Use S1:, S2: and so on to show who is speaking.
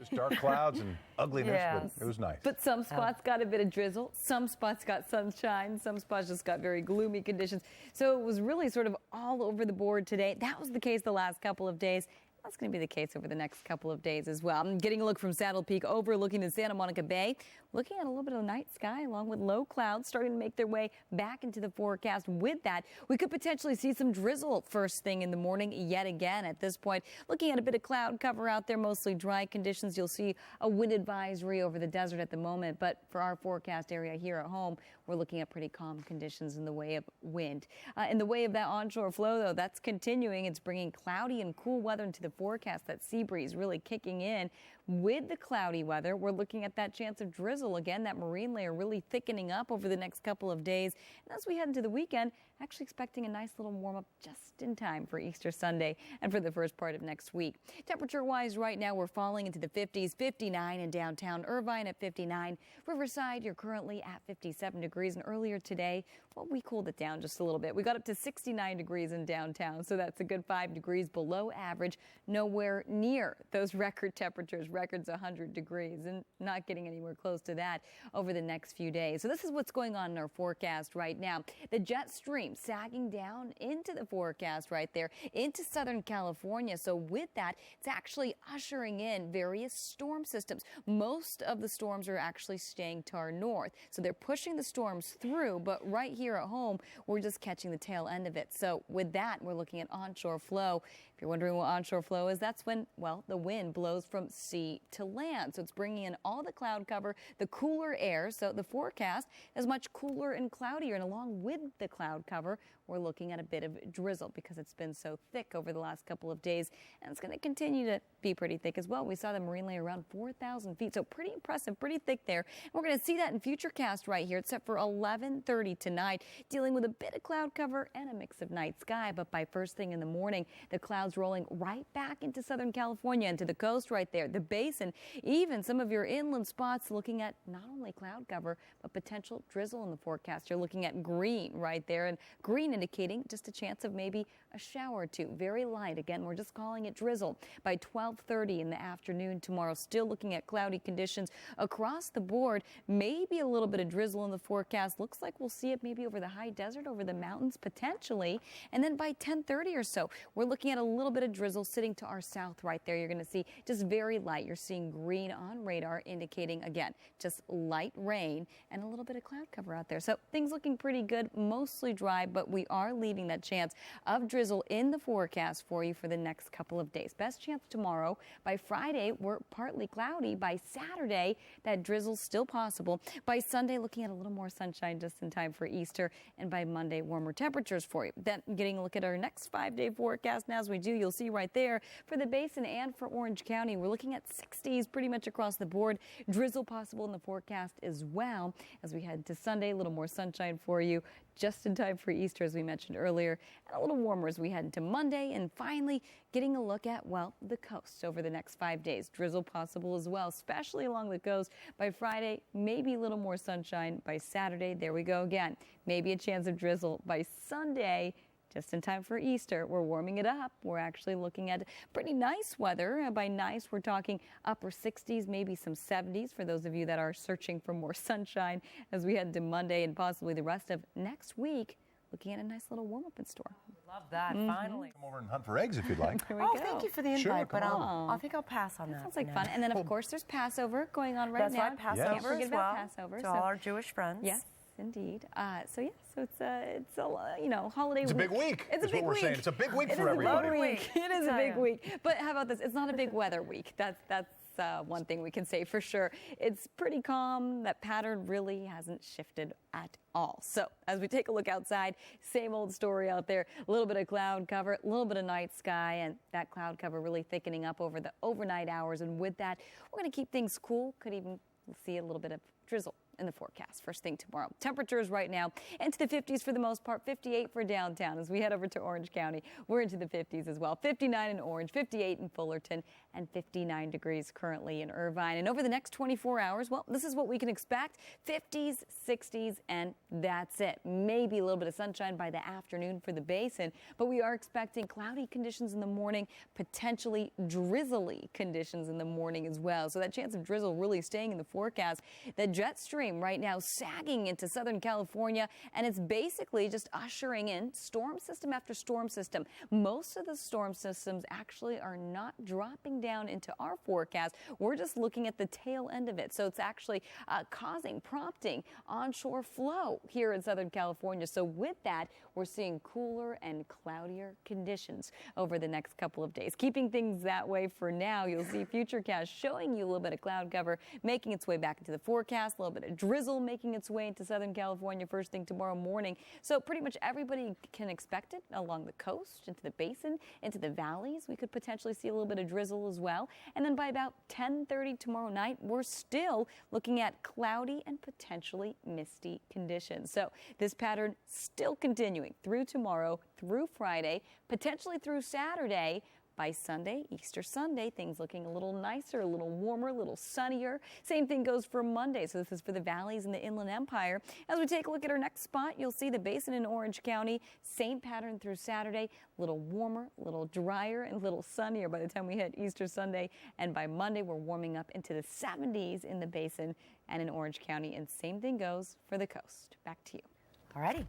S1: skies, dark clouds, and ugliness, but it was nice.
S2: But some spots got a bit of drizzle. Some spots got sunshine. Some spots just got very gloomy conditions. So it was really sort of all over the board today. That was the case the last couple of days. That's going to be the case over the next couple of days as well. I'm getting a look from Saddle Peak overlooking the Santa Monica Bay, looking at a little bit of the night sky along with low clouds starting to make their way back into the forecast. With that, we could potentially see some drizzle first thing in the morning yet again. At this point, looking at a bit of cloud cover out there, mostly dry conditions. You'll see a wind advisory over the desert at the moment, but for our forecast area here at home, we're looking at pretty calm conditions in the way of wind. In the way of that onshore flow, though, that's continuing. It's bringing cloudy and cool weather into the forecast. That sea breeze really kicking in. With the cloudy weather, we're looking at that chance of drizzle again, that marine layer really thickening up over the next couple of days. And as we head into the weekend, actually expecting a nice little warm up just in time for Easter Sunday and for the first part of next week. Temperature wise right now, we're falling into the 50s, 59 in downtown Irvine at 59. Riverside, you're currently at 57 degrees. And earlier today, well, we cooled it down just a little bit. We got up to 69 degrees in downtown. So that's a good 5 degrees below average. Nowhere near those record temperatures. Records 100 degrees and not getting anywhere close to that over the next few days. So this is what's going on in our forecast right now. The jet stream sagging down into the forecast right there into Southern California. So with that, it's actually ushering in various storm systems. Most of the storms are actually staying to our north. So they're pushing the storms through, but right here at home, we're just catching the tail end of it. So with that, we're looking at onshore flow. If you're wondering what onshore flow is, that's when, well, the wind blows from sea to land. So it's bringing in all the cloud cover, the cooler air. So the forecast is much cooler and cloudier. And along with the cloud cover, we're looking at a bit of drizzle because it's been so thick over the last couple of days. And it's going to continue to be pretty thick as well. We saw the marine layer around 4,000 feet. So pretty impressive, pretty thick there. And we're going to see that in Futurecast right here. It's set for 11:30 tonight, dealing with a bit of cloud cover and a mix of night sky. But by first thing in the morning, the clouds rolling right back into Southern California and to the coast right there, the basin, even some of your inland spots looking at not only cloud cover, but potential drizzle in the forecast. You're looking at green right there, and green indicating just a chance of maybe a shower or two. Very light. Again, we're just calling it drizzle. By 12:30 in the afternoon tomorrow, still looking at cloudy conditions across the board. Maybe a little bit of drizzle in the forecast. Looks like we'll see it maybe over the high desert, over the mountains potentially. And then by 10:30 or so, we're looking at a little bit of drizzle sitting to our south right there. You're going to see just very light. You're seeing green on radar indicating, again, just light rain and a little bit of cloud cover out there. So things looking pretty good, mostly dry, but we are leaving that chance of drizzle in the forecast for you for the next couple of days. Best chance tomorrow. By Friday, we're partly cloudy. By Saturday, that drizzle's still possible. By Sunday, looking at a little more sunshine just in time for Easter. And by Monday, warmer temperatures for you. Then getting a look at our next 5-day forecast. Now, as we do, you'll see right there for the basin and for Orange County, we're looking at 60s pretty much across the board. Drizzle possible in the forecast as well. As we head to Sunday, a little more sunshine for you just in time for Easter, as we mentioned earlier, and a little warmer as we head into Monday. And finally, getting a look at, well, the coast over the next 5 days. Drizzle possible as well, especially along the coast. By Friday, maybe a little more sunshine. By Saturday, there we go again. Maybe a chance of drizzle. By Sunday, just in time for Easter, we're warming it up. We're actually looking at pretty nice weather. By nice, we're talking upper 60s, maybe some 70s for those of you that are searching for more sunshine as we head into Monday and possibly the rest of next week. Looking at a nice little warm-up in store.
S3: Love that, finally.
S1: Come over and hunt for eggs if you'd like.
S3: Thank you for the invite,
S1: Sure,
S3: but I think I'll pass on that.
S2: Sounds like fun. And then, of course, there's Passover going on right
S3: That's
S2: now.
S3: right, Passover
S2: Can't forget
S3: as well,
S2: about Passover.
S3: to all our Jewish friends.
S2: Yes. Indeed. So it's a holiday.
S1: It's a big week.
S2: It's a big
S1: what we're
S2: week.
S1: saying. It's a big week for everybody.
S2: It is a big week. But how about this? It's not a big weather week. That's one thing we can say for sure. It's pretty calm. That pattern really hasn't shifted at all. So as we take a look outside, same old story out there. A little bit of cloud cover, a little bit of night sky, and that cloud cover really thickening up over the overnight hours. And with that, we're going to keep things cool. Could even see a little bit of drizzle in the forecast first thing tomorrow. Temperatures right now into the 50s for the most part, 58 for downtown. As we head over to Orange County, we're into the 50s as well. 59 in Orange, 58 in Fullerton, and 59 degrees currently in Irvine. And over the next 24 hours, well, this is what we can expect. 50s, 60s, and that's it. Maybe a little bit of sunshine by the afternoon for the basin, but we are expecting cloudy conditions in the morning, potentially drizzly conditions in the morning as well. So that chance of drizzle really staying in the forecast. The jet stream right now sagging into Southern California, and it's basically just ushering in storm system after storm system. Most of the storm systems actually are not dropping down into our forecast. We're just looking at the tail end of it. So it's actually prompting onshore flow here in Southern California. So with that, we're seeing cooler and cloudier conditions over the next couple of days. Keeping things that way for now, you'll see Futurecast showing you a little bit of cloud cover making its way back into the forecast, a little bit of drizzle making its way into Southern California first thing tomorrow morning. So pretty much everybody can expect it along the coast, into the basin, into the valleys. We could potentially see a little bit of drizzle as well. And then by about 10:30 tomorrow night, we're still looking at cloudy and potentially misty conditions. So this pattern still continuing through tomorrow, through Friday, potentially through Saturday. By Sunday, Easter Sunday, things looking a little nicer, a little warmer, a little sunnier. Same thing goes for Monday. So this is for the valleys in the Inland Empire. As we take a look at our next spot, you'll see the basin in Orange County. Same pattern through Saturday, a little warmer, a little drier, and a little sunnier by the time we hit Easter Sunday. And by Monday, we're warming up into the 70s in the basin and in Orange County. And same thing goes for the coast. Back to you.
S3: All righty.